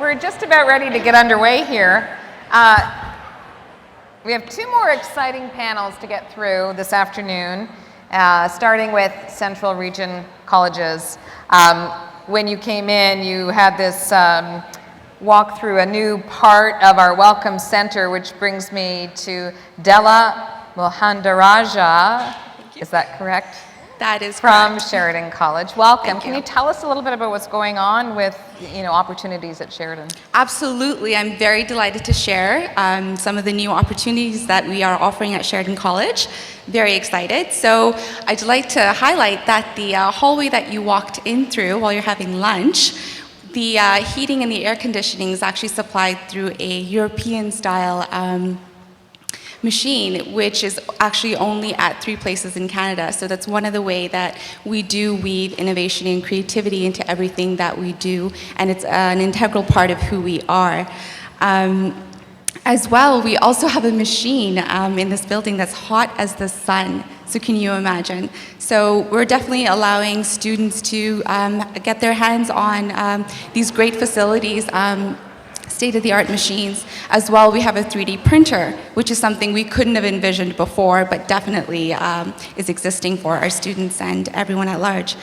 We're just about ready to get underway here. We have two more exciting panels to get through this afternoon, starting with Central Region Colleges. When you came in, you had this walk through a new part of our Welcome Center, which brings me to Della Mohandaraja. Is that correct? That is from correct. Sheridan College. Welcome. Can you tell us a little bit about what's going on with, opportunities at Sheridan? Absolutely. I'm very delighted to share some of the new opportunities that we are offering at Sheridan College. Very excited. So I'd like to highlight that the hallway that you walked in through while you're having lunch, the heating and the air conditioning is actually supplied through a European-style machine, which is actually only at 3 places in Canada. So that's one of the ways that we do weave innovation and creativity into everything that we do, and it's an integral part of who we are. As well, we also have a machine in this building that's hot as the sun. So can you imagine? So we're definitely allowing students to get their hands on these great facilities, state-of-the-art machines. As well, we have a 3D printer, which is something we couldn't have envisioned before, but definitely is existing for our students and everyone at large.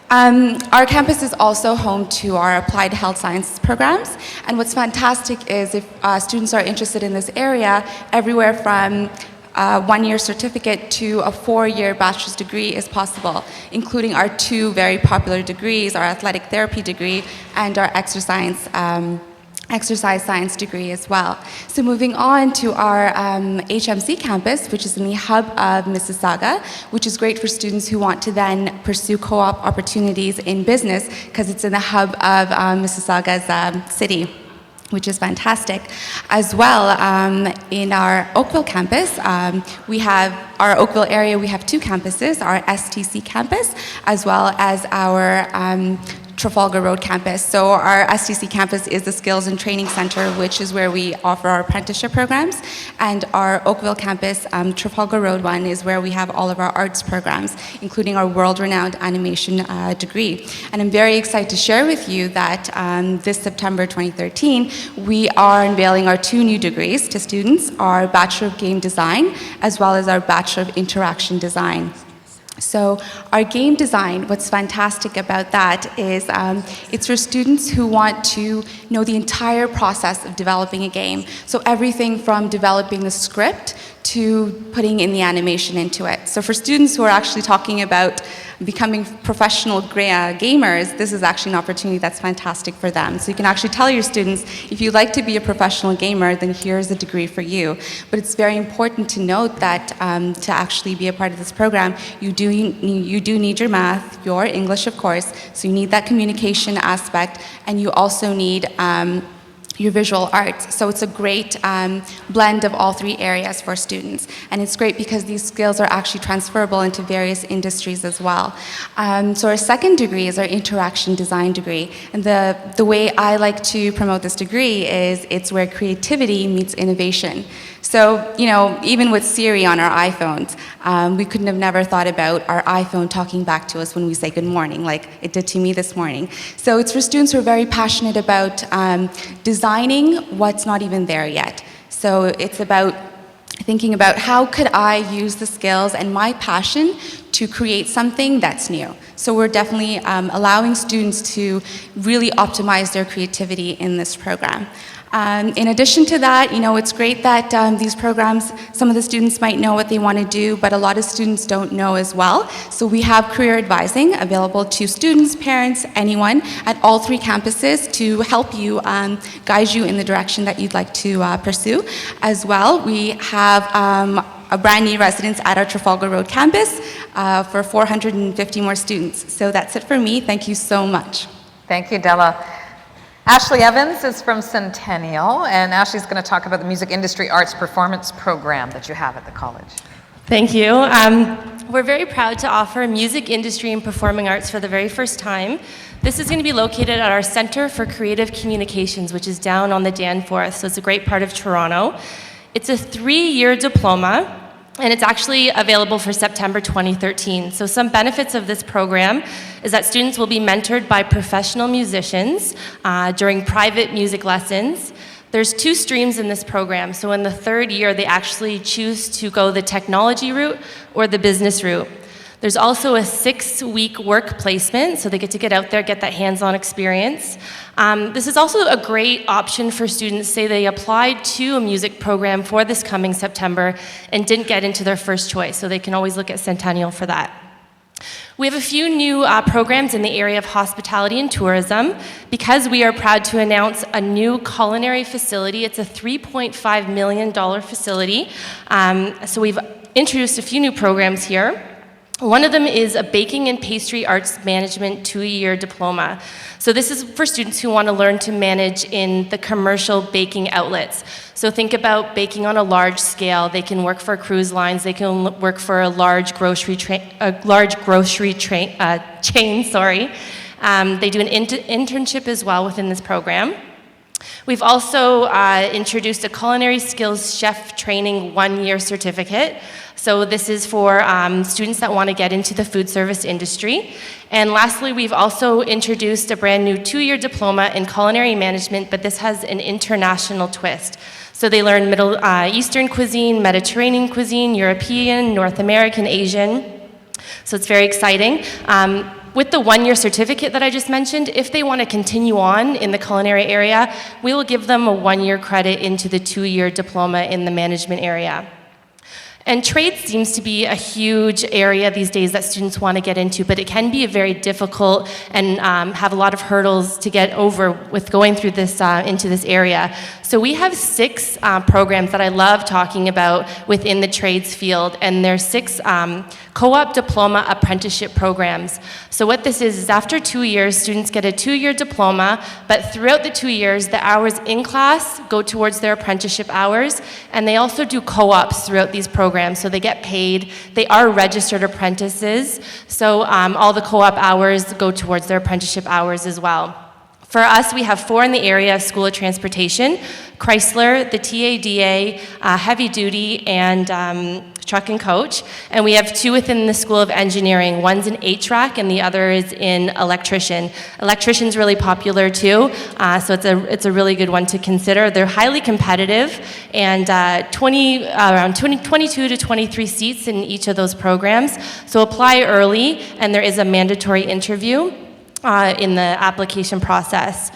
Our campus is also home to our applied health sciences programs, and what's fantastic is if students are interested in this area, everywhere from a 1-year certificate to a 4-year bachelor's degree is possible, including our 2 very popular degrees, our athletic therapy degree and our exercise science degree as well. So moving on to our HMC campus, which is in the hub of Mississauga, which is great for students who want to then pursue co-op opportunities in business because it's in the hub of Mississauga's city, which is fantastic. As well, in our Oakville campus, we have our Oakville area, we have 2 campuses, our STC campus, as well as our Trafalgar Road campus. So our STC campus is the Skills and Training Center, which is where we offer our apprenticeship programs. And our Oakville campus, Trafalgar Road one, is where we have all of our arts programs, including our world-renowned animation degree. And I'm very excited to share with you that this September 2013, we are unveiling our 2 new degrees to students, our Bachelor of Game Design, as well as our Bachelor of Interaction Design. So our game design, what's fantastic about that is it's for students who want to know the entire process of developing a game. So everything from developing the script to putting in the animation into it. So for students who are actually talking about becoming professional gamers, this is actually an opportunity that's fantastic for them. So you can actually tell your students, if you'd like to be a professional gamer, then here's a degree for you. But it's very important to note that to actually be a part of this program, you do need your math, your English, of course, so you need that communication aspect, and you also need your visual arts. So it's a great blend of all 3 areas for students. And it's great because these skills are actually transferable into various industries as well. So our second degree is our interaction design degree. And the way I like to promote this degree is it's where creativity meets innovation. So, even with Siri on our iPhones, we couldn't have never thought about our iPhone talking back to us when we say good morning, like it did to me this morning. So it's for students who are very passionate about designing what's not even there yet. So it's about thinking about how could I use the skills and my passion to create something that's new. So we're definitely allowing students to really optimize their creativity in this program. In addition to that, it's great that these programs, some of the students might know what they want to do, but a lot of students don't know as well. So we have career advising available to students, parents, anyone at all 3 campuses to help you, guide you in the direction that you'd like to pursue. As well, we have a brand new residence at our Trafalgar Road campus for 450 more students. So that's it for me. Thank you so much. Thank you, Della. Ashley Evans is from Centennial, and Ashley's going to talk about the Music Industry Arts Performance Program that you have at the college. Thank you. We're very proud to offer music industry and performing arts for the very first time. This is going to be located at our Center for Creative Communications, which is down on the Danforth, so it's a great part of Toronto. It's a 3-year diploma. and it's actually available for September 2013. So some benefits of this program is that students will be mentored by professional musicians during private music lessons. There's 2 streams in this program, so in the 3rd year, they actually choose to go the technology route or the business route. There's also a 6-week work placement, so they get to get out there, get that hands-on experience. This is also a great option for students, say they applied to a music program for this coming September and didn't get into their first choice, so they can always look at Centennial for that. We have a few new programs in the area of hospitality and tourism because we are proud to announce a new culinary facility. It's a $3.5 million facility. So we've introduced a few new programs here. One of them is a Baking and Pastry Arts Management 2-year diploma. So this is for students who want to learn to manage in the commercial baking outlets. So think about baking on a large scale. They can work for cruise lines. They can work for a large grocery chain. Sorry. They do an internship as well within this program. We've also introduced a culinary skills chef training 1-year certificate. So this is for students that want to get into the food service industry. And lastly, we've also introduced a brand new 2-year diploma in culinary management, but this has an international twist. So they learn Middle Eastern cuisine, Mediterranean cuisine, European, North American, Asian. So it's very exciting. With the 1-year certificate that I just mentioned, if they want to continue on in the culinary area, we will give them a 1-year credit into the 2-year diploma in the management area. And trade seems to be a huge area these days that students want to get into, but it can be a very difficult and have a lot of hurdles to get over with going through this into this area. So we have 6 programs that I love talking about within the trades field, and there's 6 co-op diploma apprenticeship programs. So what this is after 2 years, students get a 2-year diploma, but throughout the 2 years, the hours in class go towards their apprenticeship hours, and they also do co-ops throughout these programs, so they get paid. They are registered apprentices, so all the co-op hours go towards their apprenticeship hours as well. For us, we have 4 in the area of School of Transportation: Chrysler, the TADA, Heavy Duty, and Truck and Coach. And we have 2 within the School of Engineering. One's in HVAC and the other is in Electrician. Electrician's really popular too, so it's a really good one to consider. They're highly competitive, and around 22 to 23 seats in each of those programs. So apply early, and there is a mandatory interview in the application process.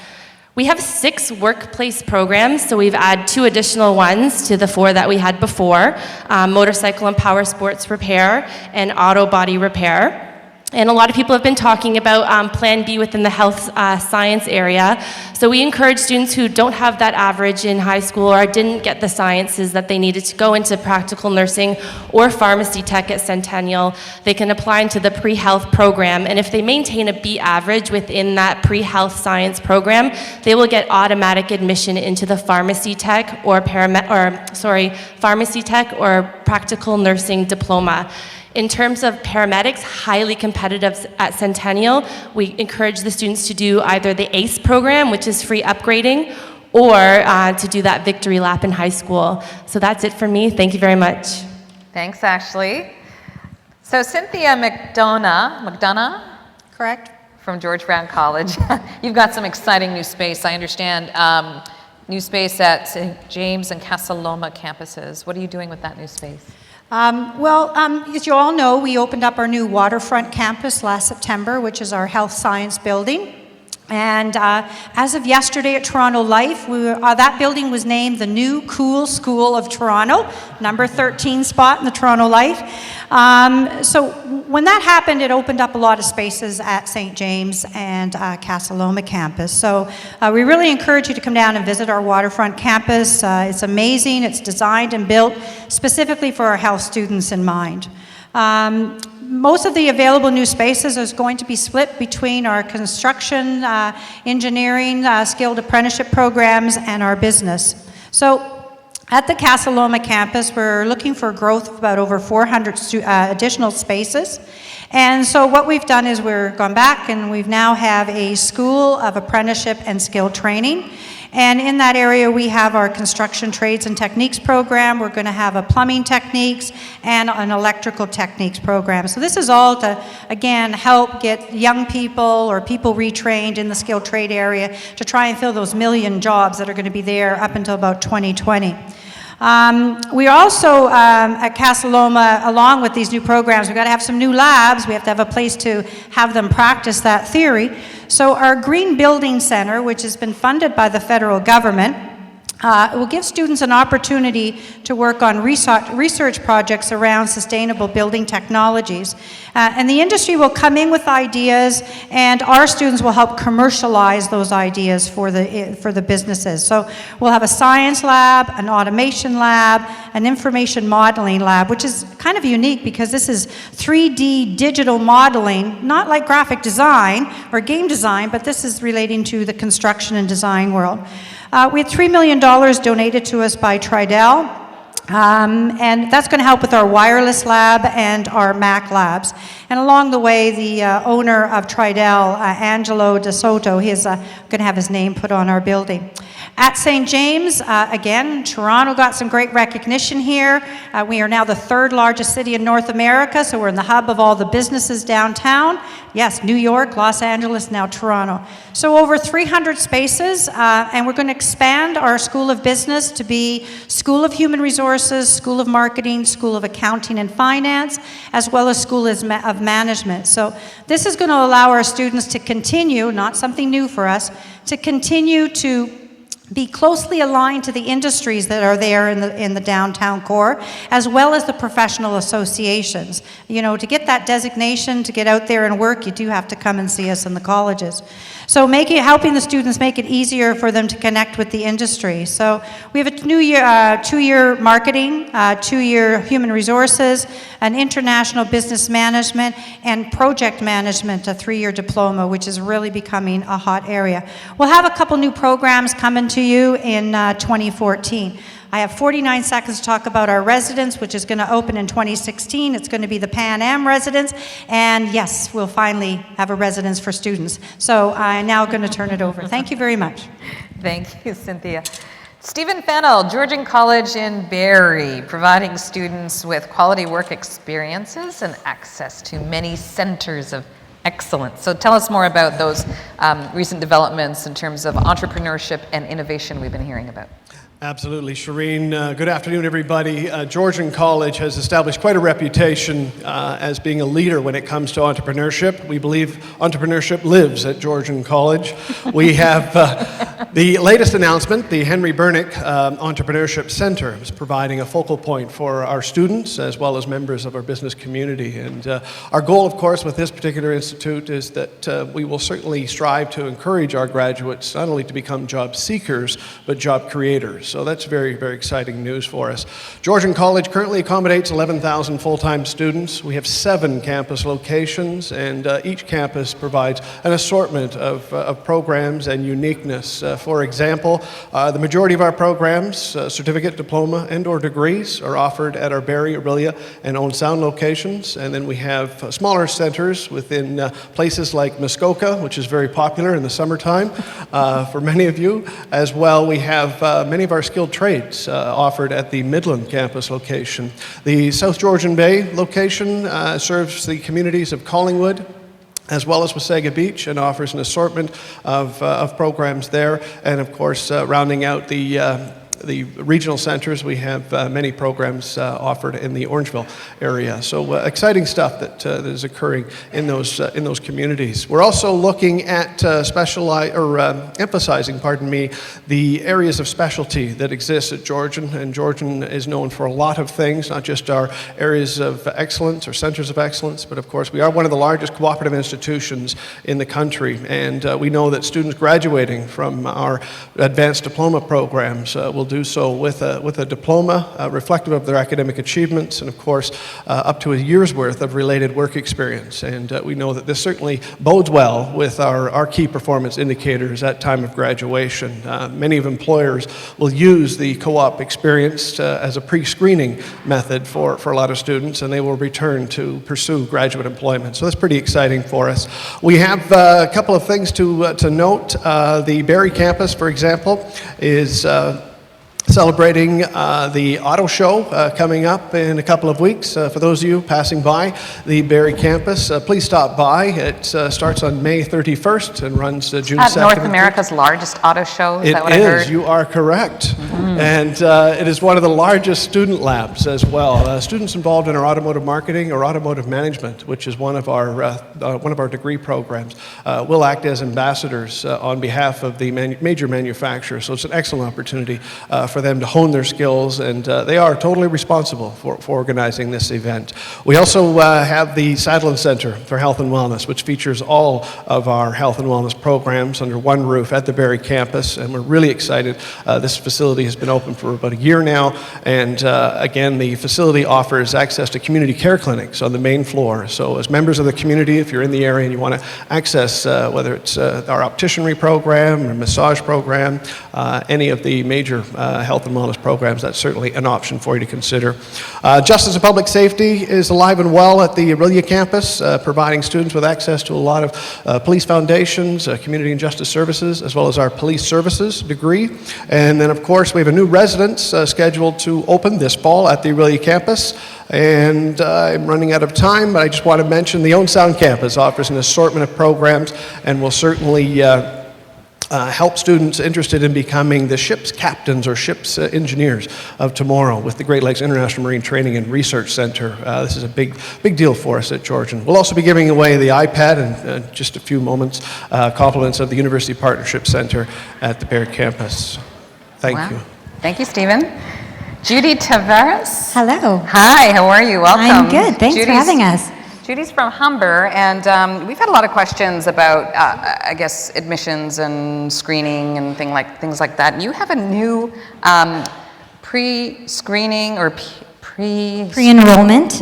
We have 6 workplace programs, so we've added 2 additional ones to the 4 that we had before: motorcycle and power sports repair and auto body repair. And a lot of people have been talking about Plan B within the health science area. So we encourage students who don't have that average in high school or didn't get the sciences that they needed to go into practical nursing or pharmacy tech at Centennial. They can apply into the pre-health program. And if they maintain a B average within that pre-health science program, they will get automatic admission into the pharmacy tech or pharmacy tech or practical nursing diploma. In terms of paramedics, highly competitive at Centennial. We encourage the students to do either the ACE program, which is free upgrading, or to do that victory lap in high school. So that's it for me. Thank you very much. Thanks, Ashley. So Cynthia McDonough, correct? From George Brown College. You've got some exciting new space, I understand. New space at St. James and Casa Loma campuses. What are you doing with that new space? As you all know, we opened up our new waterfront campus last September, which is our health science building. And as of yesterday at Toronto Life, that building was named the new cool school of Toronto, number 13 spot in the Toronto Life. So when that happened, it opened up a lot of spaces at St. James and Casa Loma campus. So we really encourage you to come down and visit our waterfront campus. It's amazing. It's designed and built specifically for our health students in mind. Most of the available new spaces is going to be split between our construction, engineering, skilled apprenticeship programs, and our business. So at the Casa Loma campus, we're looking for growth of about over 400 additional spaces. And so what we've done is we've gone back and we've now have a school of apprenticeship and skilled training. And in that area, we have our construction trades and techniques program. We're going to have a plumbing techniques and an electrical techniques program. So this is all to, again, help get young people or people retrained in the skilled trade area to try and fill those million jobs that are going to be there up until about 2020. We also, at Casa Loma, along with these new programs, we've got to have some new labs. We have to have a place to have them practice that theory. So our Green Building Center, which has been funded by the federal government, will give students an opportunity to work on research projects around sustainable building technologies. And the industry will come in with ideas, and our students will help commercialize those ideas for the businesses. So we'll have a science lab, an automation lab, an information modeling lab, which is kind of unique because this is 3D digital modeling, not like graphic design or game design, but this is relating to the construction and design world. We had $3 million donated to us by Tridel, and that's going to help with our wireless lab and our Mac labs. And along the way, the owner of Tridel, Angelo De Soto, he's going to have his name put on our building. At St. James, again, Toronto got some great recognition here. We are now the third largest city in North America, so we're in the hub of all the businesses downtown. Yes, New York, Los Angeles, now Toronto. So over 300 spaces, and we're going to expand our School of Business to be School of Human Resources, School of Marketing, School of Accounting and Finance, as well as School of Management. So this is going to allow our students to continue, not something new for us, to continue to be closely aligned to the industries that are there in the downtown core, as well as the professional associations. You know, to get that designation, to get out there and work, you do have to come and see us in the colleges. So helping the students make it easier for them to connect with the industry. So we have a new year, two-year marketing, two-year human resources, an international business management, and project management, a 3-year diploma, which is really becoming a hot area. We'll have a couple new programs coming to you in 2014. I have 49 seconds to talk about our residence, which is going to open in 2016. It's going to be the Pan Am residence. And yes, we'll finally have a residence for students. So I'm now going to turn it over. Thank you very much. Thank you, Cynthia. Stephen Fennell, Georgian College in Barrie, providing students with quality work experiences and access to many centers of excellence. So tell us more about those recent developments in terms of entrepreneurship and innovation we've been hearing about. Absolutely, Shireen. Good afternoon, everybody. Georgian College has established quite a reputation as being a leader when it comes to entrepreneurship. We believe entrepreneurship lives at Georgian College. We have the latest announcement, the Henry Bernick Entrepreneurship Center, is providing a focal point for our students as well as members of our business community. And our goal, of course, with this particular institute is that we will certainly strive to encourage our graduates not only to become job seekers, but job creators. So that's very, very exciting news for us. Georgian College currently accommodates 11,000 full-time students. We have 7 campus locations, and each campus provides an assortment of programs and uniqueness. For example, the majority of our programs, certificate, diploma, and/or degrees, are offered at our Barrie, Orillia, and Owen Sound locations. And then we have smaller centers within places like Muskoka, which is very popular in the summertime for many of you. As well, we have many of our skilled trades offered at the Midland campus location. The South Georgian Bay location serves the communities of Collingwood, as well as Wasaga Beach, and offers an assortment of programs there. And of course, rounding out the regional centers, we have many programs offered in the Orangeville area. So exciting stuff that is occurring in those communities. We're also looking at emphasizing, the areas of specialty that exist at Georgian. And Georgian is known for a lot of things, not just our areas of excellence or centers of excellence, but of course we are one of the largest cooperative institutions in the country. And we know that students graduating from our advanced diploma programs will do so with a diploma reflective of their academic achievements, and of course, up to a year's worth of related work experience. And we know that this certainly bodes well with our key performance indicators at time of graduation. Many of employers will use the co-op experience as a pre-screening method for a lot of students, and they will return to pursue graduate employment. So that's pretty exciting for us. We have a couple of things to note. The Barrie campus, for example, is celebrating the auto show coming up in a couple of weeks. For those of you passing by the Barrie campus, please stop by. It starts on May 31st and runs June 2nd. North America's largest auto show, is that what I heard? It is, you are correct. And it is one of the largest student labs as well. Students involved in our automotive marketing or automotive management, which is one of our degree programs, will act as ambassadors on behalf of the major manufacturers. So it's an excellent opportunity for them to hone their skills, and they are totally responsible for organizing this event. We also have the Sadlin Center for Health and Wellness, which features all of our health and wellness programs under one roof at the Barrie campus, and we're really excited. This facility has been open for about a year now, and again, the facility offers access to community care clinics on the main floor. So as members of the community, if you're in the area and you want to access whether it's our opticianry program or massage program, any of the major health and wellness programs, that's certainly an option for you to consider. Justice and Public Safety is alive and well at the Orillia campus, providing students with access to a lot of police foundations, community and justice services, as well as our police services degree. And then, of course, we have a new residence scheduled to open this fall at the Orillia campus. And I'm running out of time, but I just want to mention the Own Sound campus offers an assortment of programs and will certainly help students interested in becoming the ship's captains or ship's engineers of tomorrow with the Great Lakes International Marine Training and Research Center. This is a big deal for us at Georgian. We'll also be giving away the iPad in just a few moments, compliments of the University Partnership Center at the Barrie campus. Thank you. Thank you, Stephen. Judy Tavares. Hello. Hi, how are you? Welcome. I'm good. Thanks for having us. Judy's from Humber, and we've had a lot of questions about, I guess, admissions and screening and things like that. And you have a new pre-screening or pre-enrollment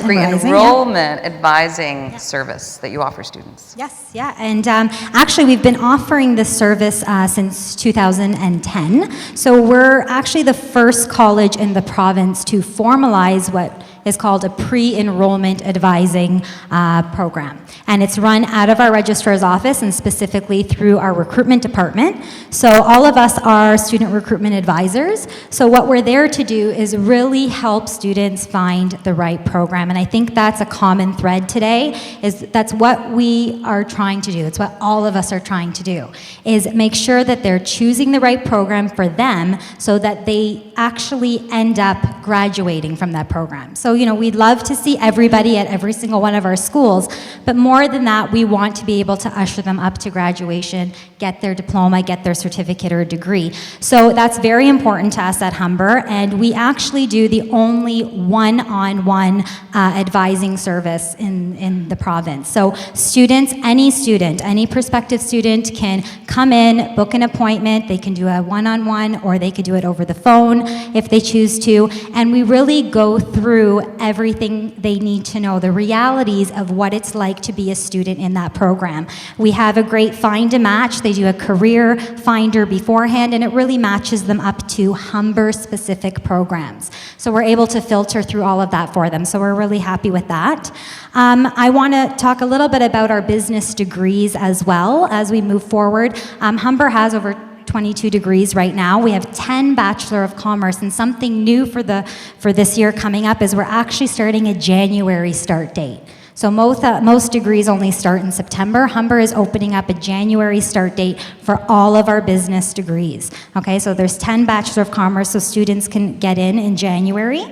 advising service that you offer students. Yes, yeah, and actually we've been offering this service since 2010. So we're actually the first college in the province to formalize what is called a pre-enrollment advising program. And it's run out of our registrar's office and specifically through our recruitment department. So all of us are student recruitment advisors. So what we're there to do is really help students find the right program. And I think that's a common thread today, is that's what we are trying to do. It's what all of us are trying to do, is make sure that they're choosing the right program for them so that they actually end up graduating from that program. So, you know, we'd love to see everybody at every single one of our schools, but more than that, we want to be able to usher them up to graduation, get their diploma, get their certificate or degree. So that's very important to us at Humber, and we actually do the only one-on-one advising service in the province. So students, any prospective student can come in, book an appointment, they can do a one-on-one or they could do it over the phone if they choose to, and we really go through everything they need to know, the realities of what it's like to be a student in that program. We have a great find a match. They do a career finder beforehand, and it really matches them up to Humber specific programs. So we're able to filter through all of that for them. So we're really happy with that. I want to talk a little bit about our business degrees as well as we move forward. Humber has over 22 degrees right now. We have 10 Bachelor of Commerce, and something new for this year coming up is we're actually starting a January start date. So most degrees only start in September. Humber is opening up a January start date for all of our business degrees. Okay, so there's 10 Bachelor of Commerce, so students can get in January.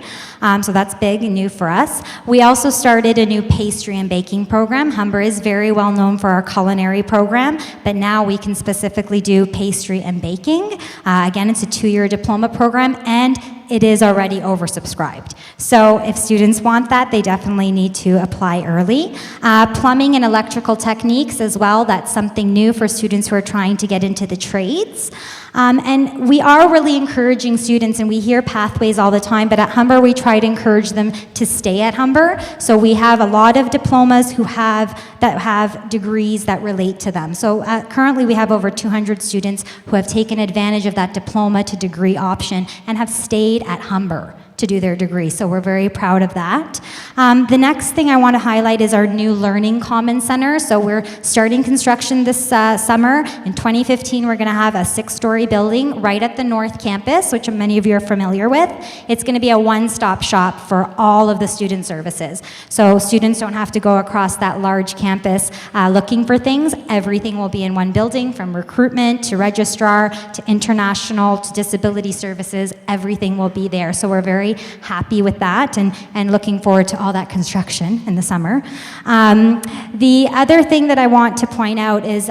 So that's big and new for us. We also started a new pastry and baking program. Humber is very well known for our culinary program, but now we can specifically do pastry and baking. Again, it's a 2-year diploma program, and it is already oversubscribed. So if students want that, they definitely need to apply early. Plumbing and electrical techniques as well, that's something new for students who are trying to get into the trades. And we are really encouraging students, and we hear pathways all the time, but at Humber we try to encourage them to stay at Humber. So we have a lot of diplomas that have degrees that relate to them. So currently we have over 200 students who have taken advantage of that diploma to degree option and have stayed at Humber to do their degree. So we're very proud of that. The next thing I want to highlight is our new Learning Commons Center. So we're starting construction this summer. In 2015, we're going to have a 6-story building right at the North Campus, which many of you are familiar with. It's going to be a one-stop shop for all of the student services. So students don't have to go across that large campus looking for things. Everything will be in one building, from recruitment to registrar to international to disability services. Everything will be there. So we're very happy with that and looking forward to all that construction in the summer. The other thing that I want to point out is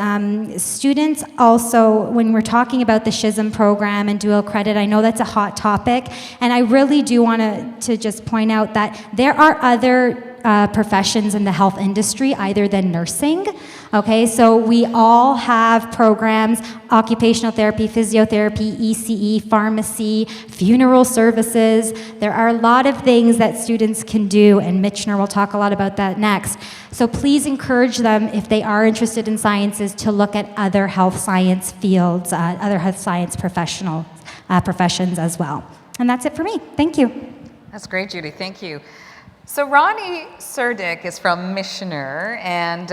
students also, when we're talking about the SHISM program and dual credit, I know that's a hot topic, and I really do want to just point out that there are other professions in the health industry other than nursing. Okay, so we all have programs: occupational therapy, physiotherapy, ECE, pharmacy, funeral services. There are a lot of things that students can do, and Michener will talk a lot about that next. So please encourage them, if they are interested in sciences, to look at other health science fields, other health science professions as well. And that's it for me. Thank you. That's great, Judy. Thank you. So Ronnie Surdick is from Michener, and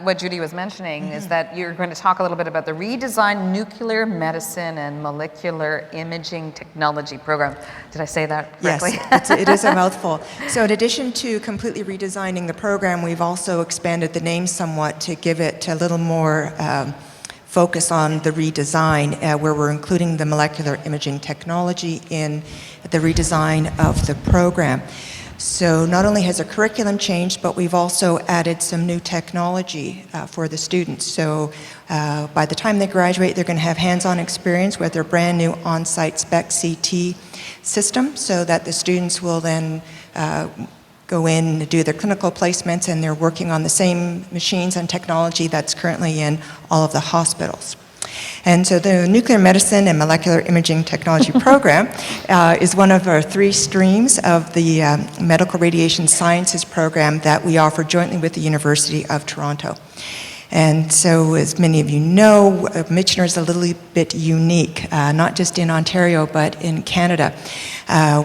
what Judy was mentioning is that you're going to talk a little bit about the Redesign Nuclear Medicine and Molecular Imaging Technology Program. Did I say that correctly? Yes, it is a mouthful. So in addition to completely redesigning the program, we've also expanded the name somewhat to give it a little more focus on the redesign, where we're including the molecular imaging technology in the redesign of the program. So not only has the curriculum changed, but we've also added some new technology for the students. So by the time they graduate, they're going to have hands-on experience with their brand new on-site spec CT system, so that the students will then go in and do their clinical placements, and they're working on the same machines and technology that's currently in all of the hospitals. And so the Nuclear Medicine and Molecular Imaging Technology program is one of our 3 streams of the Medical Radiation Sciences program that we offer jointly with the University of Toronto. And so, as many of you know, Michener is a little bit unique, not just in Ontario, but in Canada.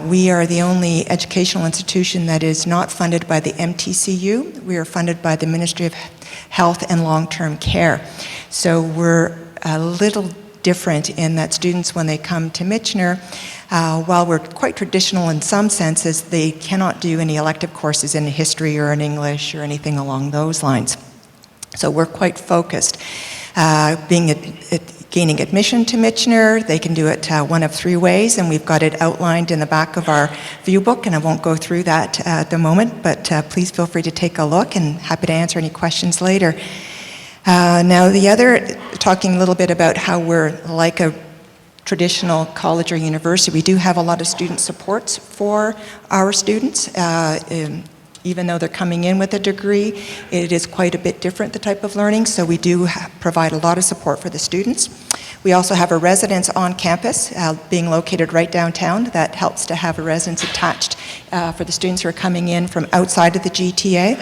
We are the only educational institution that is not funded by the MTCU. We are funded by the Ministry of Health and Long-Term Care. So we're a little different in that students, when they come to Michener, while we're quite traditional in some senses, they cannot do any elective courses in history or in English or anything along those lines. So we're quite focused. Gaining admission to Michener, they can do it one of 3 ways, and we've got it outlined in the back of our view book, and I won't go through that at the moment, but please feel free to take a look, and happy to answer any questions later. Now the other, talking a little bit about how we're like a traditional college or university, we do have a lot of student supports for our students. Even though they're coming in with a degree, it is quite a bit different, the type of learning, so we do provide a lot of support for the students. We also have a residence on campus, being located right downtown, that helps to have a residence attached for the students who are coming in from outside of the GTA,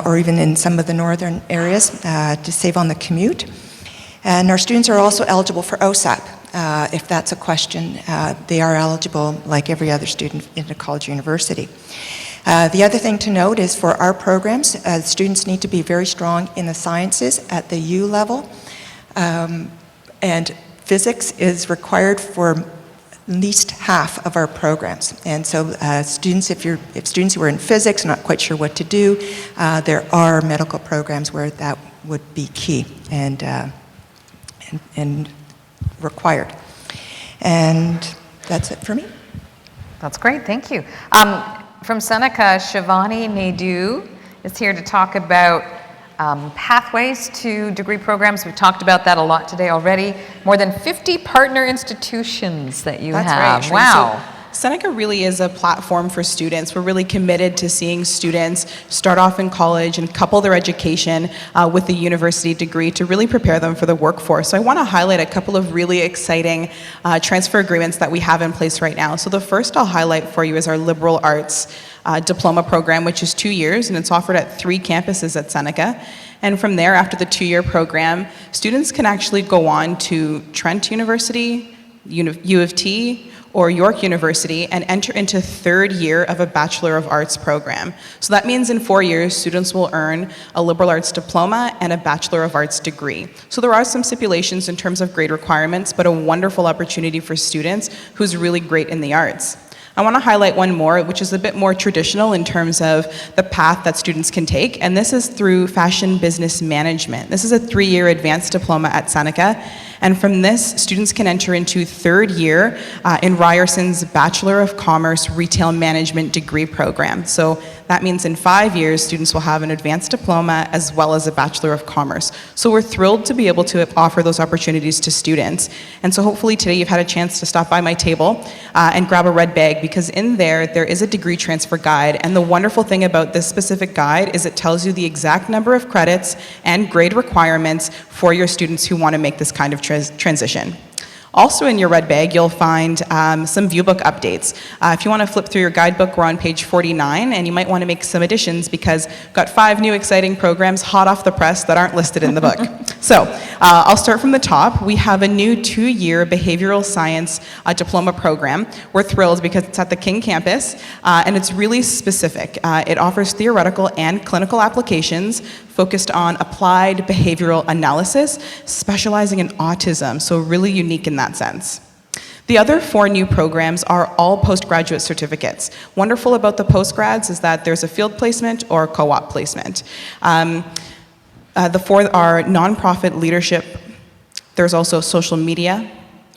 or even in some of the northern areas, to save on the commute. And our students are also eligible for OSAP. If that's a question, they are eligible like every other student in a college or university. The other thing to note is for our programs, students need to be very strong in the sciences at the U level, and physics is required for at least half of our programs. And so students, if students who are in physics not quite sure what to do, there are medical programs where that would be key and required. And that's it for me. That's great, thank you. From Seneca, Shivani Naidu is here to talk about pathways to degree programs. We've talked about that a lot today already. More than 50 partner institutions that you have. That's right. Wow. Seneca really is a platform for students. We're really committed to seeing students start off in college and couple their education with a university degree to really prepare them for the workforce. So I want to highlight a couple of really exciting transfer agreements that we have in place right now. So the first I'll highlight for you is our liberal arts diploma program, which is 2 years, and it's offered at 3 campuses at Seneca. And from there, after the 2-year program, students can actually go on to Trent University, U of T, or York University and enter into 3rd year of a Bachelor of Arts program. So that means in 4 years, students will earn a liberal arts diploma and a Bachelor of Arts degree. So there are some stipulations in terms of grade requirements, but a wonderful opportunity for students who's really great in the arts. I want to highlight one more, which is a bit more traditional in terms of the path that students can take, and this is through Fashion Business Management. This is a 3-year advanced diploma at Seneca, and from this, students can enter into 3rd year in Ryerson's Bachelor of Commerce Retail Management degree program. So that means in 5 years, students will have an advanced diploma as well as a Bachelor of Commerce. So we're thrilled to be able to offer those opportunities to students. And so hopefully today you've had a chance to stop by my table and grab a red bag, because in there is a degree transfer guide. And the wonderful thing about this specific guide is it tells you the exact number of credits and grade requirements for your students who want to make this kind of transition. Also in your red bag, you'll find some viewbook updates. If you want to flip through your guidebook, we're on page 49, and you might want to make some additions because we've got 5 new exciting programs hot off the press that aren't listed in the book. So I'll start from the top. We have a new 2-year behavioral science diploma program. We're thrilled because it's at the King campus, and it's really specific. It offers theoretical and clinical applications focused on applied behavioral analysis, specializing in autism, so really unique in that sense. The other 4 new programs are all postgraduate certificates. Wonderful about the postgrads is that there's a field placement or co-op placement. The 4 are nonprofit leadership. There's also social media.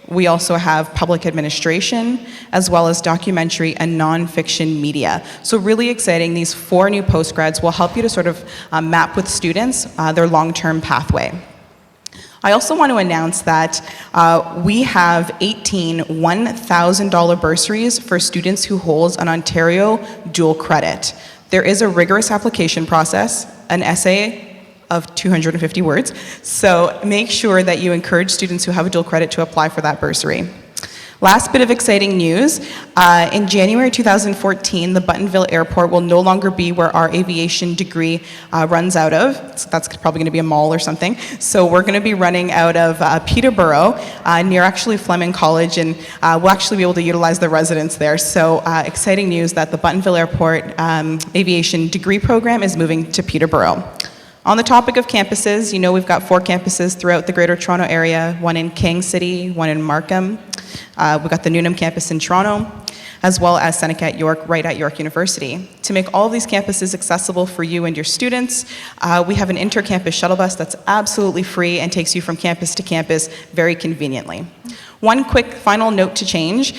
We also have public administration, as well as documentary and nonfiction media. So really exciting. These 4 new postgrads will help you to sort of map with students their long-term pathway. I also want to announce that we have 18 $1,000 bursaries for students who hold an Ontario dual credit. There is a rigorous application process, an essay of 250 words, so make sure that you encourage students who have a dual credit to apply for that bursary. Last bit of exciting news, in January 2014, the Buttonville Airport will no longer be where our aviation degree runs out of. So that's probably going to be a mall or something. So we're going to be running out of Peterborough, near actually Fleming College, and we'll actually be able to utilize the residence there. So exciting news that the Buttonville Airport aviation degree program is moving to Peterborough. On the topic of campuses, you know we've got 4 campuses throughout the Greater Toronto Area, 1 in King City, 1 in Markham. We've got the Newnham campus in Toronto, as well as Seneca at York, right at York University. To make all of these campuses accessible for you and your students, we have an inter-campus shuttle bus that's absolutely free and takes you from campus to campus very conveniently. One quick final note to change.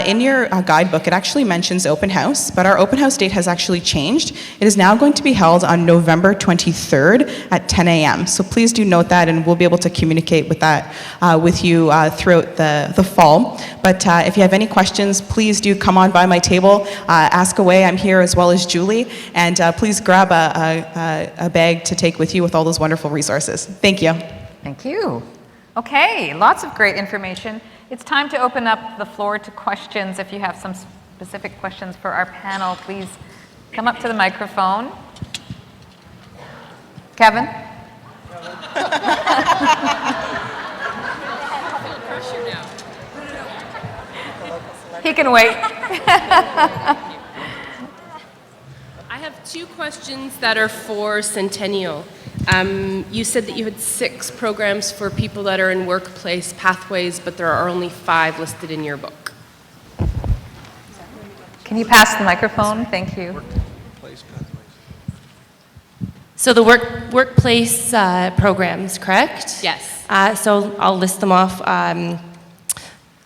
In your guidebook, it actually mentions open house, but our open house date has actually changed. It is now going to be held on November 23rd at 10 a.m. So please do note that, and we'll be able to communicate with that with you throughout the fall. But if you have any questions, please do come on by my table, ask away. I'm here as well as Julie, and please grab a bag to take with you with all those wonderful resources. Thank you. Thank you. Okay, lots of great information. It's time to open up the floor to questions. If you have some specific questions for our panel, please come up to the microphone. Kevin? He can wait. I have 2 questions that are for Centennial. You said that you had 6 programs for people that are in workplace pathways, but there are only 5 listed in your book. Can you pass the microphone? Thank you. So the workplace programs, correct? Yes. So I'll list them off.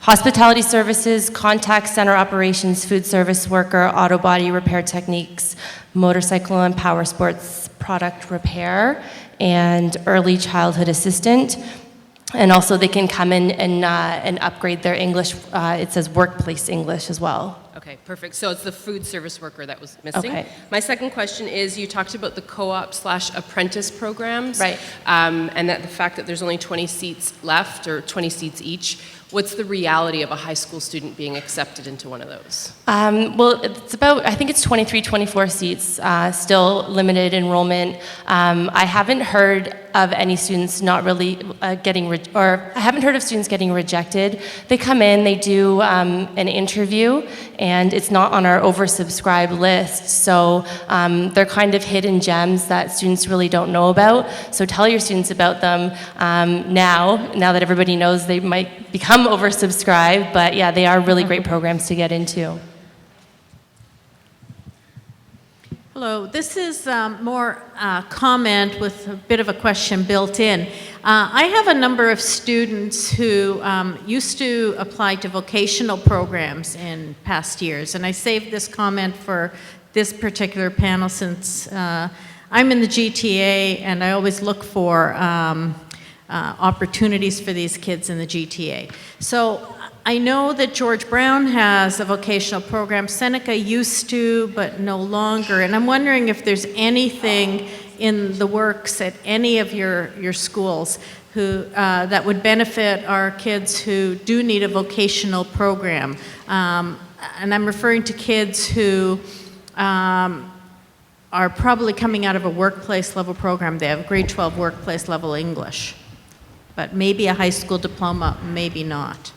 Hospitality services, contact center operations, food service worker, auto body repair techniques, motorcycle and power sports product repair, and early childhood assistant. And also they can come in and upgrade their English. It says workplace English as well. Okay, perfect. So it's the food service worker that was missing. Okay. My second question is, you talked about the co-op/apprentice programs. Right. And that the fact that there's only 20 seats left, or 20 seats each. What's the reality of a high school student being accepted into one of those? Well, it's about, I think it's 23, 24 seats, still limited enrollment. I haven't heard of any students not really I haven't heard of students getting rejected. They come in, they do an interview, and it's not on our oversubscribed list. So they're kind of hidden gems that students really don't know about. So tell your students about them now that everybody knows they might become oversubscribed. But yeah, they are really great programs to get into. Hello, this is more a comment with a bit of a question built in. I have a number of students who used to apply to vocational programs in past years, and I saved this comment for this particular panel since I'm in the GTA and I always look for opportunities for these kids in the GTA. So I know that George Brown has a vocational program. Seneca used to, but no longer. And I'm wondering if there's anything in the works at any of your schools that would benefit our kids who do need a vocational program. And I'm referring to kids who are probably coming out of a workplace level program. They have grade 12 workplace level English, but maybe a high school diploma, maybe not.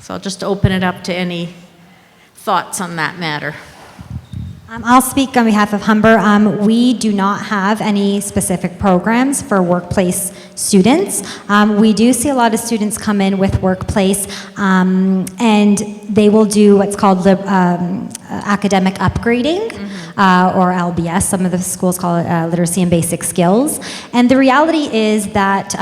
So I'll just open it up to any thoughts on that matter. I'll speak on behalf of Humber. We do not have any specific programs for workplace students. We do see a lot of students come in with workplace, and they will do what's called academic upgrading, or LBS. Some of the schools call it literacy and basic skills. And the reality is that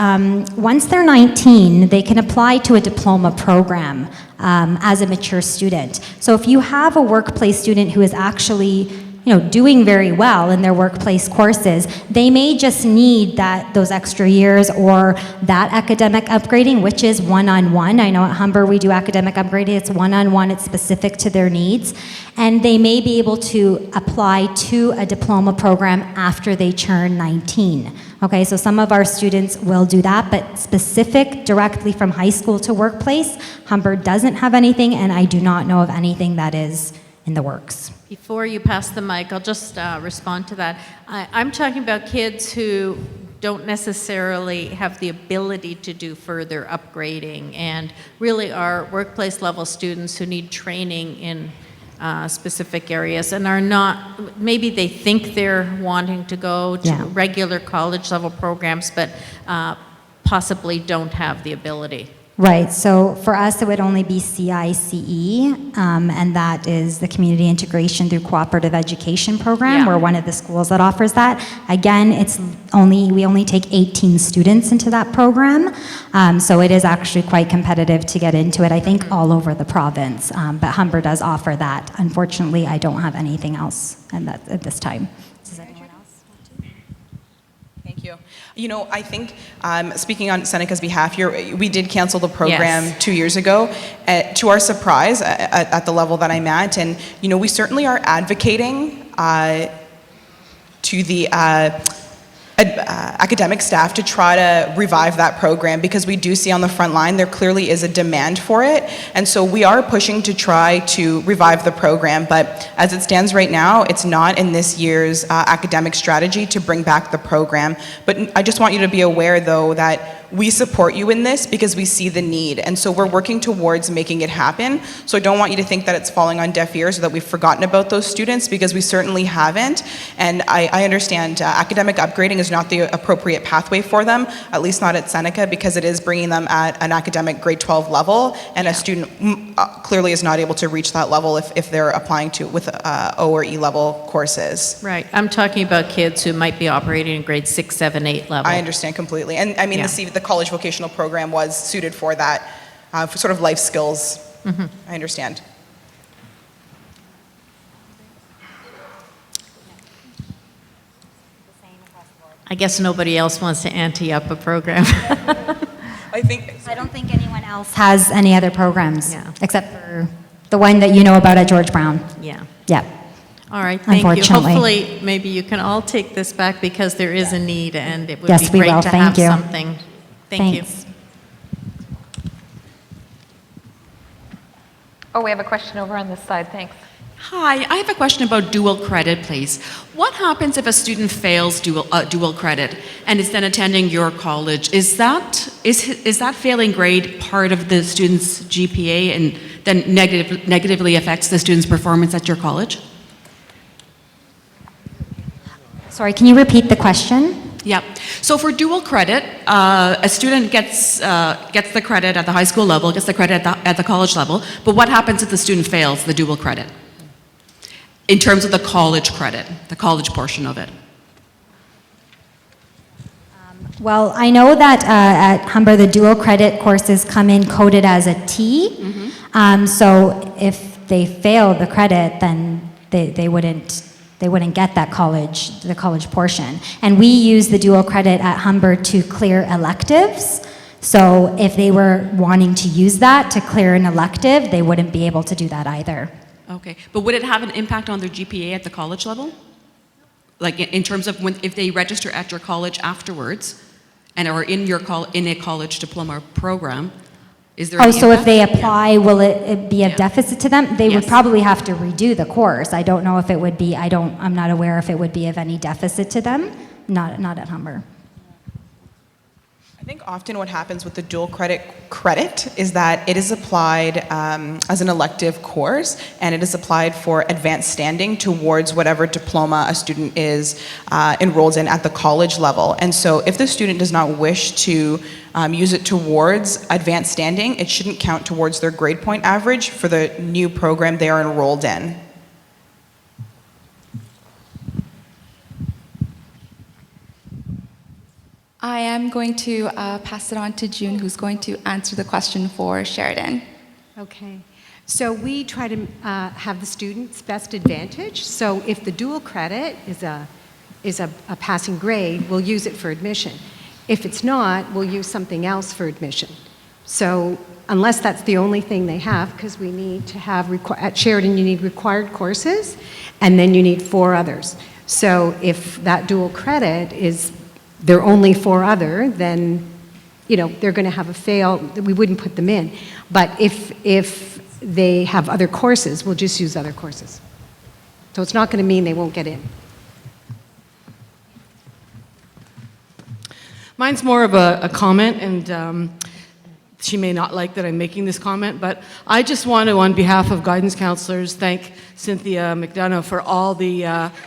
once they're 19, they can apply to a diploma program as a mature student. So if you have a workplace student who is actually doing very well in their workplace courses, they may just need those extra years or that academic upgrading, which is one-on-one. I know at Humber we do academic upgrading. It's one-on-one. It's specific to their needs. And they may be able to apply to a diploma program after they turn 19. Okay, so some of our students will do that, but specific directly from high school to workplace, Humber doesn't have anything, and I do not know of anything that is in the works. Before you pass the mic, I'll just respond to that. I'm talking about kids who don't necessarily have the ability to do further upgrading, and really are workplace level students who need training in specific areas and are not, maybe they think they're wanting to go to regular college level programs, but possibly don't have the ability. Right, so for us it would only be CICE, and that is the Community Integration Through Cooperative Education Program. We're one of the schools that offers that. Again, we only take 18 students into that program, so it is actually quite competitive to get into it, I think all over the province, but Humber does offer that. Unfortunately, I don't have anything else at this time. Does anyone else want to? Thank you. I think, speaking on Seneca's behalf, we did cancel the program 2 years ago, to our surprise, at the level that I'm at. And, we certainly are advocating to the academic staff to try to revive that program, because we do see on the front line there clearly is a demand for it, and so we are pushing to try to revive the program. But as it stands right now, it's not in this year's academic strategy to bring back the program. But I just want you to be aware, though, that we support you in this because we see the need, and so we're working towards making it happen. So I don't want you to think that it's falling on deaf ears or that we've forgotten about those students, because we certainly haven't. And I understand academic upgrading is not the appropriate pathway for them, at least not at Seneca, because it is bringing them at an academic grade 12 level, and a student clearly is not able to reach that level if they're applying to with O or E level courses. Right, I'm talking about kids who might be operating in grade 6, 7, 8 level. I understand completely, and I mean the college vocational program was suited for that, for sort of life skills. I understand. I guess nobody else wants to ante up a program. I don't think anyone else has any other programs, Yeah. except for the one that you know about at George Brown. Yeah. Yeah. All right, thank you. Unfortunately. Hopefully, maybe you can all take this back because there is a need and it would Yes, be we great will. to Thank have you. something. Thank you. Thanks. Oh, we have a question over on this side, thanks. Hi, I have a question about dual credit, please. What happens if a student fails dual credit and is then attending your college? Is that failing grade part of the student's GPA and then negatively affects the student's performance at your college? Sorry, can you repeat the question? Yeah. So for dual credit, a student gets the credit at the high school level, gets the credit at the college level. But what happens if the student fails the dual credit? In terms of the college credit, the college portion of it. Well, I know that at Humber, the dual credit courses come in coded as a T. So if they fail the credit, then they wouldn't get that the college portion. And we use the dual credit at Humber to clear electives. So if they were wanting to use that to clear an elective, they wouldn't be able to do that either. Okay, but would it have an impact on their GPA at the college level? Like in terms of if they register at your college afterwards and are in a college diploma program, is there any so if impact? they apply, will it be a deficit to them? They would Yes. probably have to redo the course. I don't know if it would be, I'm not aware if it would be of any deficit to them, not at Humber. I think often what happens with the dual credit is that it is applied as an elective course, and it is applied for advanced standing towards whatever diploma a student is enrolled in at the college level. And so if the student does not wish to use it towards advanced standing, it shouldn't count towards their grade point average for the new program they are enrolled in. I am going to pass it on to June, who's going to answer the question for Sheridan. Okay. So we try to have the student's best advantage. So if the dual credit is a passing grade, we'll use it for admission. If it's not, we'll use something else for admission. So unless that's the only thing they have, because we need to have, at Sheridan you need required courses, and then you need 4 others. So if that dual credit is their only 4 other, then they're going to have a fail. We wouldn't put them in. But if they have other courses, we'll just use other courses. So it's not going to mean they won't get in. Mine's more of a comment, and she may not like that I'm making this comment, but I just want to, on behalf of guidance counselors, thank Cynthia McDonough for all the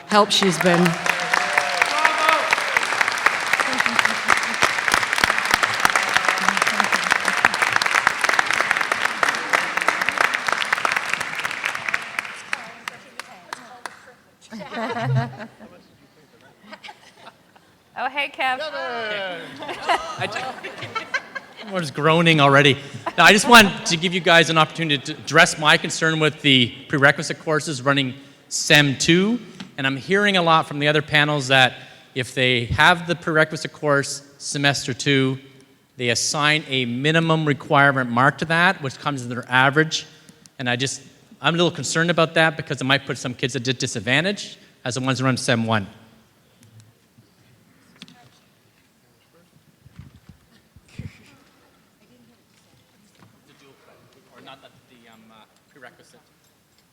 help she's been. Oh, hey, Kev. Everyone's groaning already. Now, I just want to give you guys an opportunity to address my concern with the prerequisite courses running SEM 2. And I'm hearing a lot from the other panels that if they have the prerequisite course semester 2, they assign a minimum requirement mark to that, which comes to their average. And I'm a little concerned about that because it might put some kids at a disadvantage as the ones who run SEM 1.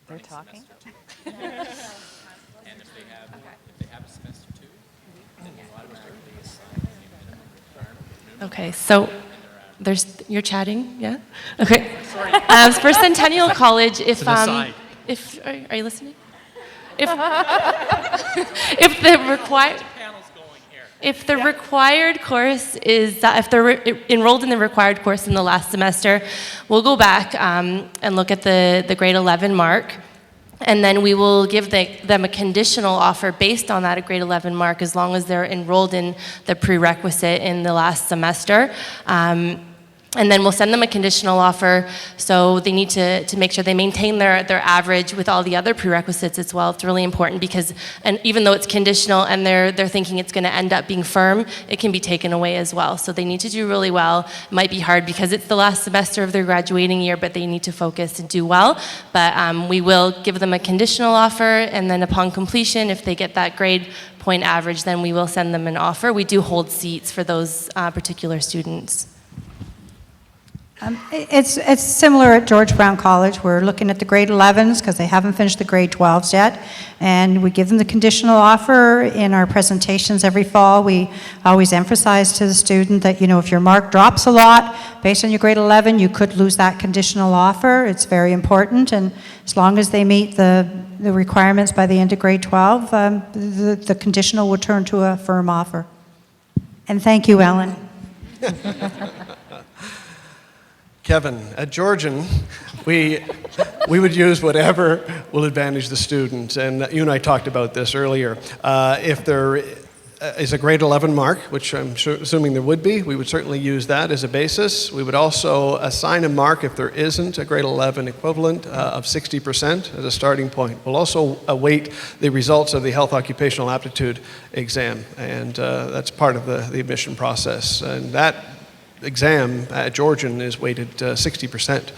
They're talking? And if they have a semester 2, then you automatically assign a minimum requirement. Okay, so you're chatting, yeah? Okay. For Centennial College, It's an aside. Are you listening? If the required course is if they're enrolled in the required course in the last semester, we'll go back and look at the grade 11 mark, and then we will give them a conditional offer based on that grade 11 mark as long as they're enrolled in the prerequisite in the last semester. And then we'll send them a conditional offer, so they need to make sure they maintain their average with all the other prerequisites as well. It's really important because, and even though it's conditional and they're thinking it's going to end up being firm, it can be taken away as well. So they need to do really well. It might be hard because it's the last semester of their graduating year, but they need to focus and do well. But we will give them a conditional offer, and then upon completion, if they get that grade point average, then we will send them an offer. We do hold seats for those particular students. It's similar at George Brown College. We're looking at the grade 11s because they haven't finished the grade 12s yet. And we give them the conditional offer in our presentations every fall. We always emphasize to the student that, you know, if your mark drops a lot based on your grade 11, you could lose that conditional offer. It's very important. And as long as they meet the requirements by the end of grade 12, the conditional will turn to a firm offer. And thank you, Ellen. Kevin, at Georgian, we would use whatever will advantage the student. And you and I talked about this earlier. If there is a grade 11 mark, which I'm assuming there would be, we would certainly use that as a basis. We would also assign a mark if there isn't a grade 11 equivalent of 60% as a starting point. We'll also await the results of the health occupational aptitude exam, and that's part of the admission process. And that exam at Georgian is weighted 60%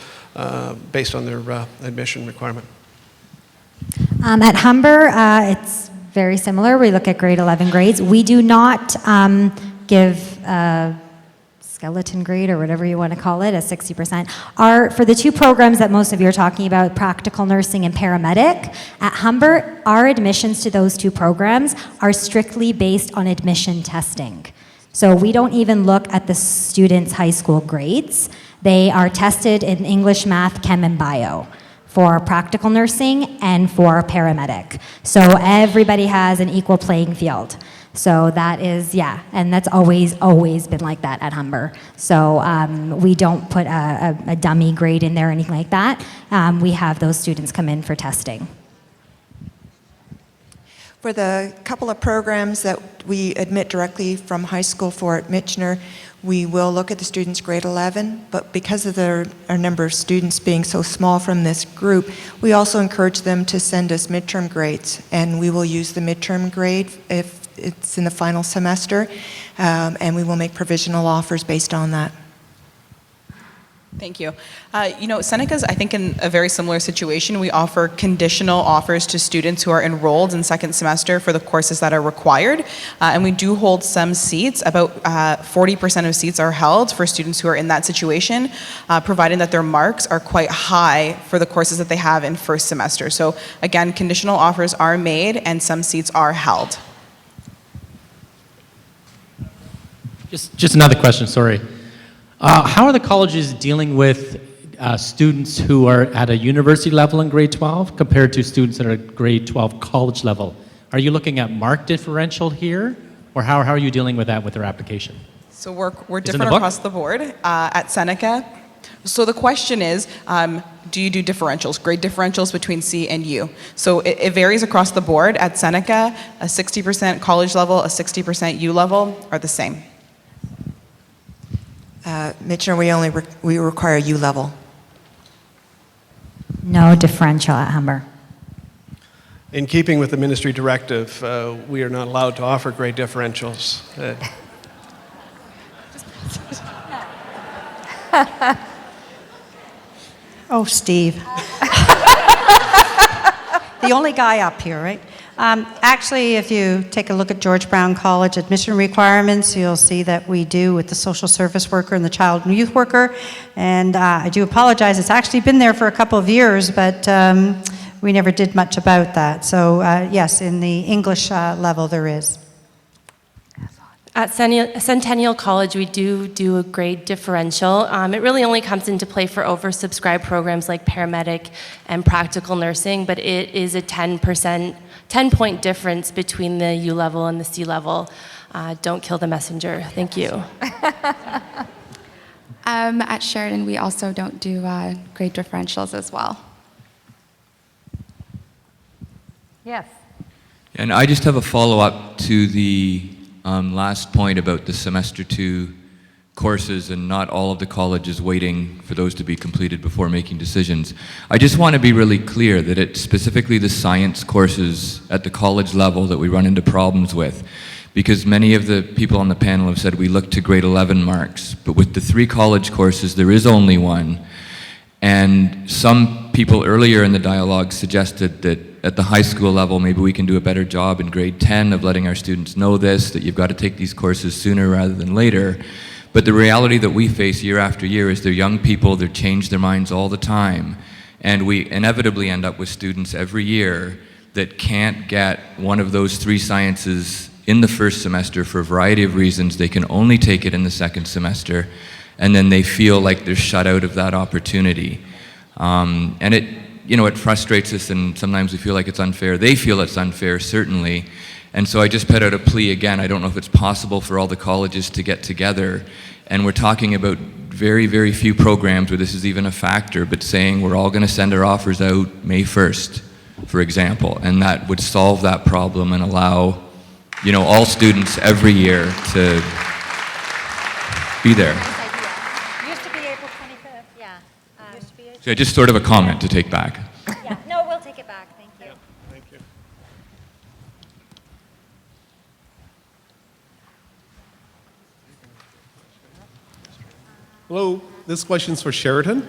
based on their admission requirement. At Humber, it's very similar. We look at grade 11 grades. We do not give skeleton grade, or whatever you want to call it, a 60%. For the two programs that most of you are talking about, practical nursing and paramedic, at Humber, our admissions to those two programs are strictly based on admission testing. So we don't even look at the students' high school grades. They are tested in English, math, chem, and bio for practical nursing and for paramedic. So everybody has an equal playing field. So that is, yeah, and that's always been like that at Humber. So we don't put a dummy grade in there or anything like that. We have those students come in for testing. For the couple of programs that we admit directly from high school for at Michener, we will look at the students' grade 11, but because of our number of students being so small from this group, we also encourage them to send us midterm grades, and we will use the midterm grade if it's in the final semester, and we will make provisional offers based on that. Thank you. You know, Seneca's, I think, in a very similar situation. We offer conditional offers to students who are enrolled in second semester for the courses that are required, and we do hold some seats. About 40% of seats are held for students who are in that situation, providing that their marks are quite high for the courses that they have in first semester. So again, conditional offers are made and some seats are held. Just another question, sorry. How are the colleges dealing with students who are at a university level in grade 12 compared to students that are at grade 12 college level? Are you looking at mark differential here, or how are you dealing with that with their application? So we're different across the board at Seneca. So the question is, do you do differentials, grade differentials between C and U? So it varies across the board. At Seneca, a 60% college level, a 60% U level are the same. Michener, we require U level. No differential at Humber. In keeping with the ministry directive, we are not allowed to offer grade differentials. Oh, Steve. The only guy up here, right? Actually, if you take a look at George Brown College admission requirements, you'll see that we do with the social service worker and the child and youth worker. And I do apologize, it's actually been there for a couple of years, but we never did much about that. So yes, in the English level there is. At Centennial College, we do a grade differential. It really only comes into play for oversubscribed programs like paramedic and practical nursing, but it is a 10-point difference between the U level and the C level. Don't kill the messenger. Thank you. At Sheridan, we also don't do grade differentials as well. Yes. And I just have a follow-up to the last point about the semester 2 courses and not all of the colleges waiting for those to be completed before making decisions. I just want to be really clear that it's specifically the science courses at the college level that we run into problems with, because many of the people on the panel have said we look to grade 11 marks, but with the 3 college courses there is only one. And some people earlier in the dialogue suggested that at the high school level maybe we can do a better job in grade 10 of letting our students know this, that you've got to take these courses sooner rather than later. But the reality that we face year after year is they're young people, they change their minds all the time, and we inevitably end up with students every year that can't get one of those 3 sciences in the first semester for a variety of reasons. They can only take it in the second semester, and then they feel like they're shut out of that opportunity. And it frustrates us, and sometimes we feel like it's unfair. They feel it's unfair, certainly. And so I just put out a plea again. I don't know if it's possible for all the colleges to get together. And we're talking about very, very few programs where this is even a factor, but saying we're all going to send our offers out May 1st, for example. And that would solve that problem and allow, all students every year to be there. Used to be April 25th, yeah. So just sort of a comment to take back. Yeah, no, we'll take it back, thank you. Thank you. Hello, this question's for Sheridan.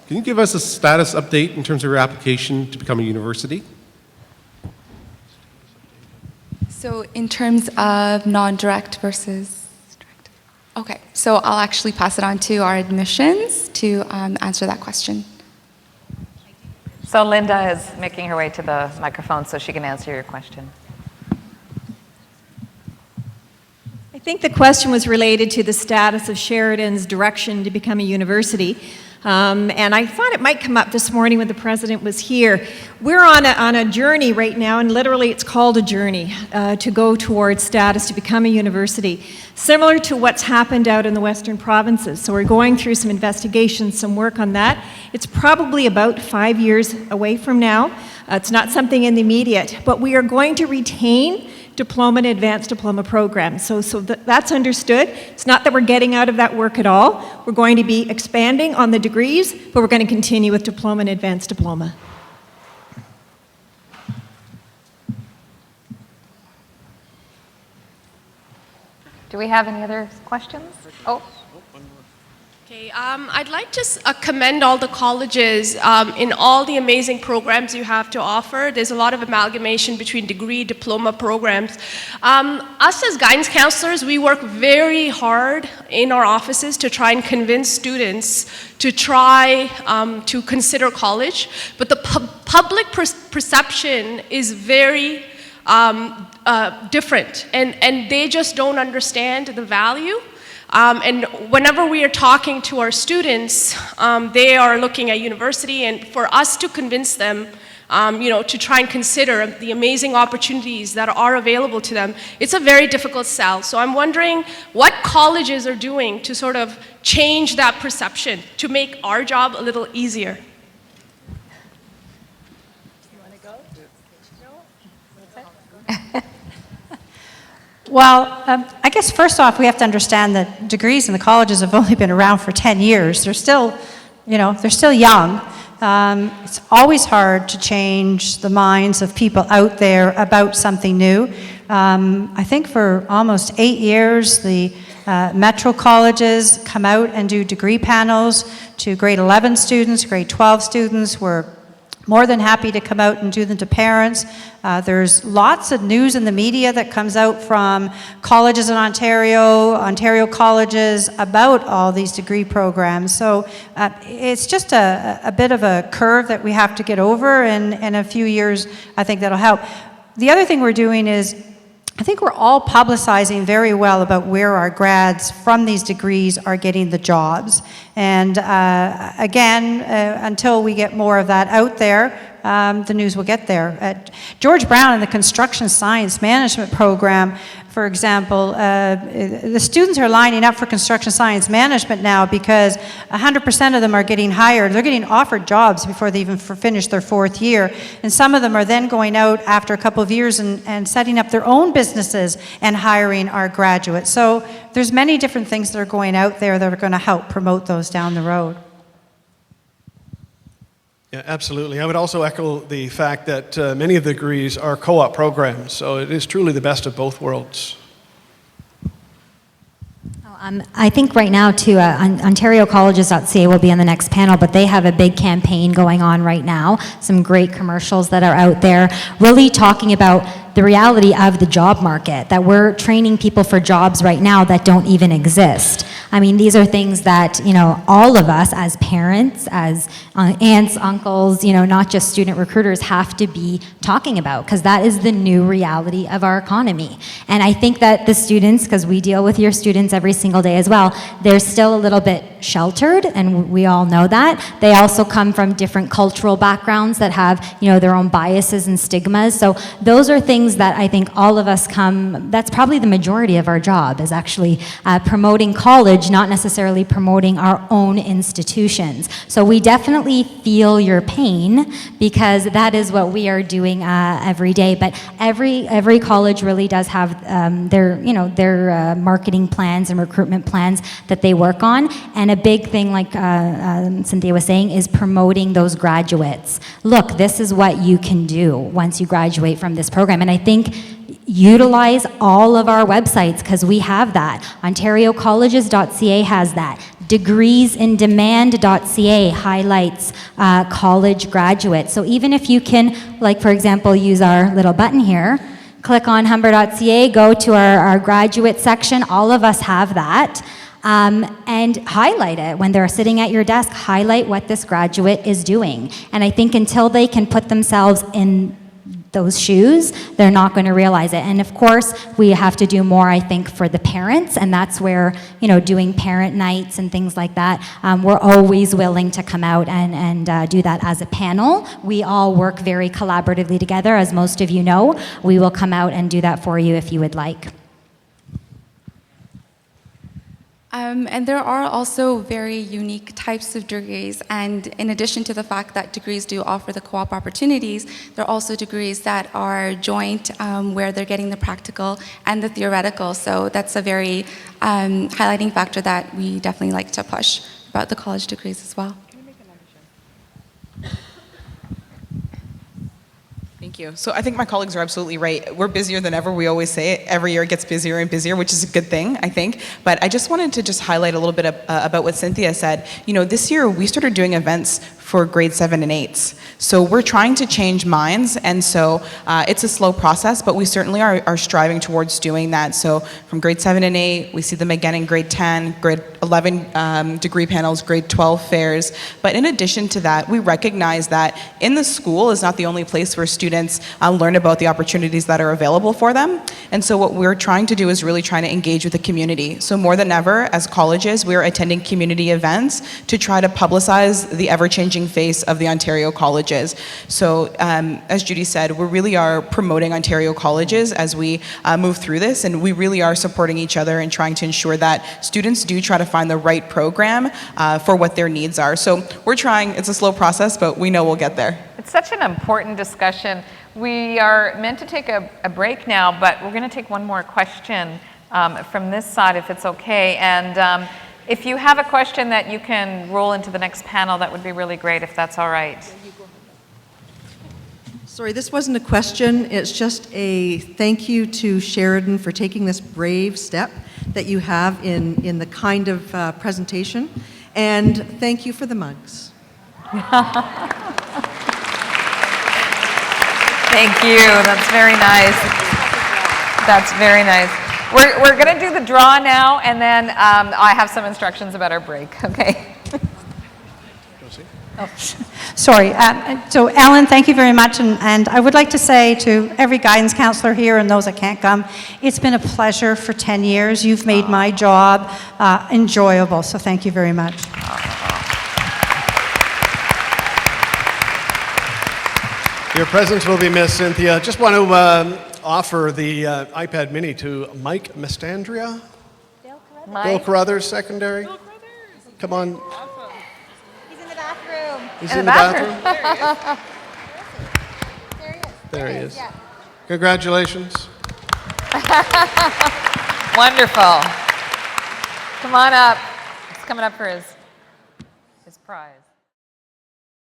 Can you give us a status update in terms of your application to become a university? So in terms of non-direct versus direct. Okay, so I'll actually pass it on to our admissions to answer that question. So Linda is making her way to the microphone so she can answer your question. I think the question was related to the status of Sheridan's direction to become a university. And I thought it might come up this morning when the president was here. We're on a journey right now, and literally it's called a journey, to go towards status to become a university, similar to what's happened out in the Western provinces. So we're going through some investigations, some work on that. It's probably about 5 years away from now. It's not something in the immediate, but we are going to retain diploma and advanced diploma programs. So that's understood. It's not that we're getting out of that work at all. We're going to be expanding on the degrees, but we're going to continue with diploma and advanced diploma. Do we have any other questions? Oh. Okay, I'd like to commend all the colleges in all the amazing programs you have to offer. There's a lot of amalgamation between degree, diploma programs. Us as guidance counselors, we work very hard in our offices to try and convince students to try to consider college, but the public perception is very different, and they just don't understand the value. And whenever we are talking to our students, they are looking at university, and for us to convince them, to try and consider the amazing opportunities that are available to them, it's a very difficult sell. So I'm wondering what colleges are doing to sort of change that perception, to make our job a little easier. Well, I guess first off, we have to understand that degrees in the colleges have only been around for 10 years. They're still, they're still young. It's always hard to change the minds of people out there about something new. I think for almost 8 years, the metro colleges come out and do degree panels to grade 11 students, grade 12 students. We're more than happy to come out and do them to parents. There's lots of news in the media that comes out from colleges in Ontario colleges about all these degree programs. So it's just a bit of a curve that we have to get over, and in a few years, I think that'll help. The other thing we're doing is, I think we're all publicizing very well about where our grads from these degrees are getting the jobs. And again, until we get more of that out there, the news will get there. At George Brown in the Construction Science Management program, for example, the students are lining up for construction science management now because 100% of them are getting hired. They're getting offered jobs before they even finish their 4th year. And some of them are then going out after a couple of years and setting up their own businesses and hiring our graduates. So there's many different things that are going out there that are going to help promote those down the road. Yeah, absolutely. I would also echo the fact that many of the degrees are co-op programs, so it is truly the best of both worlds. I think right now, too, OntarioColleges.ca will be on the next panel, but they have a big campaign going on right now, some great commercials that are out there, really talking about the reality of the job market, that we're training people for jobs right now that don't even exist. I mean, these are things that, you know, all of us as parents, as aunts, uncles, you know, not just student recruiters, have to be talking about, because that is the new reality of our economy. And I think that the students, because we deal with your students every single day as well, they're still a little bit sheltered, and we all know that. They also come from different cultural backgrounds that have, you know, their own biases and stigmas. So those are things that I think all of us that's probably the majority of our job, is actually promoting college, not necessarily promoting our own institutions. So we definitely feel your pain, because that is what we are doing every day. But every college really does have their marketing plans and recruitment plans that they work on. And a big thing, like Cynthia was saying, is promoting those graduates. Look, this is what you can do once you graduate from this program. And I think utilize all of our websites, because we have that. OntarioColleges.ca has that. Degreesindemand.ca highlights college graduates. So even if you can, like for example, use our little button here, click on Humber.ca, go to our graduate section, all of us have that. And highlight it. When they're sitting at your desk, highlight what this graduate is doing. And I think until they can put themselves in those shoes, they're not going to realize it. And of course, we have to do more, I think, for the parents, and that's where, you know, doing parent nights and things like that, we're always willing to come out and do that as a panel. We all work very collaboratively together, as most of you know. We will come out and do that for you if you would like. And there are also very unique types of degrees, and in addition to the fact that degrees do offer the co-op opportunities, there are also degrees that are joint, where they're getting the practical and the theoretical. So that's a very highlighting factor that we definitely like to push about the college degrees as well. Thank you. So I think my colleagues are absolutely right. We're busier than ever. We always say it. Every year it gets busier and busier, which is a good thing, I think. But I just wanted to just highlight a little bit about what Cynthia said. You know, this year we started doing events for grade 7 and 8s. So we're trying to change minds, and so it's a slow process, but we certainly are striving towards doing that. So from grade 7 and 8, we see them again in grade 10, grade 11 degree panels, grade 12 fairs. But in addition to that, we recognize that in the school is not the only place where students learn about the opportunities that are available for them. And so what we're trying to do is really trying to engage with the community. So more than ever, as colleges, we're attending community events to try to publicize the ever-changing face of the Ontario colleges. So as Judy said, we really are promoting Ontario colleges as we move through this, and we really are supporting each other and trying to ensure that students do try to find the right program for what their needs are. So we're trying. It's a slow process, but we know we'll get there. It's such an important discussion. We are meant to take a break now, but we're going to take one more question from this side, if it's okay. And if you have a question that you can roll into the next panel, that would be really great, if that's all right. Sorry, this wasn't a question. It's just a thank you to Sheridan for taking this brave step that you have in the kind of presentation. And thank you for the mugs. Thank you. That's very nice. That's very nice. We're going to do the draw now, and then I have some instructions about our break, okay? Oh, sorry. So, Ellen, thank you very much. And I would like to say to every guidance counselor here and those that can't come, it's been a pleasure for 10 years. You've made my job enjoyable, so thank you very much. Your presence will be missed, Cynthia. Just want to offer the iPad mini to Mike Mastandria. Bill Carruthers, secondary. Come on. He's in the bathroom. He's in the bathroom? There he is. Yeah. Congratulations. Wonderful. Come on up. He's coming up for his prize.